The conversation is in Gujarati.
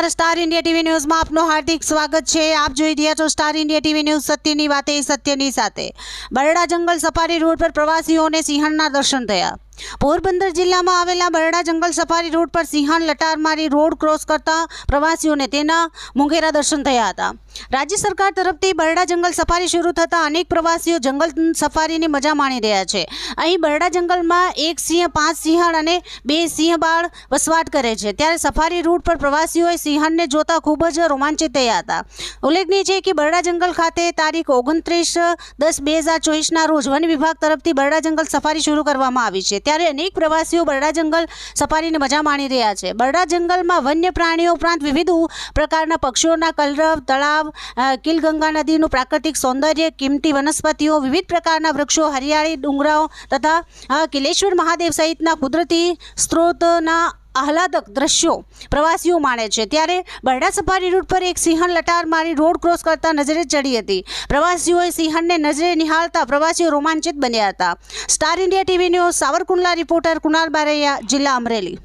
નમસ્કાર, સ્ટાર ઇન્ડિયા ટીવી ન્યૂઝમાં આપનું હાર્દિક સ્વાગત છે। આપ જોઈ રહ્યા છો સ્ટાર ઇન્ડિયા ટીવી ન્યૂઝ। સત્યની વાતે સત્યની સાથે। બરડા જંગલ સફારી રૂટ પર પ્રવાસીઓને સિંહણના દર્શન થયા। પોરબંદર જિલ્લામાં આવેલા બરડા જંગલ સફારી રૂટ પર સિંહણ લટાર મારી રોડ ક્રોસ કરતા પ્રવાસીઓને તેના મોંઘેરા દર્શન થયા હતા। રાજ્ય સરકાર તરફથી બરડા જંગલ સફારી શરૂ થતા અનેક પ્રવાસીઓ જંગલ સફારીની મજા માણી રહ્યા છે। અહીં બરડા જંગલમાં એક સિંહ, 5 સિંહણ અને 2 સિંહ બાળ વસવાટ કરે છે, ત્યારે સફારી રૂટ પર પ્રવાસીઓએ સિંહણને જોતા ખૂબ જ રોમાંચિત થયા હતા। ઉલ્લેખનીય છે કે બરડા જંગલ ખાતે તારીખ 29/10/2024ના રોજ વન વિભાગ તરફથી બરડા જંગલ સફારી શરૂ કરવામાં આવી છે, ત્યારે અનેક પ્રવાસીઓ બરડા જંગલ સફારીની મજા માણી રહ્યા છે। બરડા જંગલમાં વન્ય પ્રાણીઓ ઉપરાંત વિવિધ પ્રકારના પક્ષીઓના કલરવ, તળાવ, કિલગંગા નદીનું પ્રાકૃતિક સૌંદર્ય, કિંમતી વનસ્પતિઓ, વિવિધ પ્રકારના વૃક્ષો, હરિયાળી ડુંગરાઓ તથા કિલેશ્વર મહાદેવ સહિતના કુદરતી સ્ત્રોતના આહલાદક દ્રશ્યો પ્રવાસીઓ માણે છે। ત્યારે બરડા સફારી રૂટ પર એક સિંહણ લટાર મારી રોડ ક્રોસ કરતા નજરે ચડી હતી। પ્રવાસીઓએ સિંહણને નજરે નિહાળતા પ્રવાસીઓ રોમાંચિત બન્યા હતા। Star India TV news Savarkundla reporter Kunal Baraiya, જિલ્લા અમરેલી।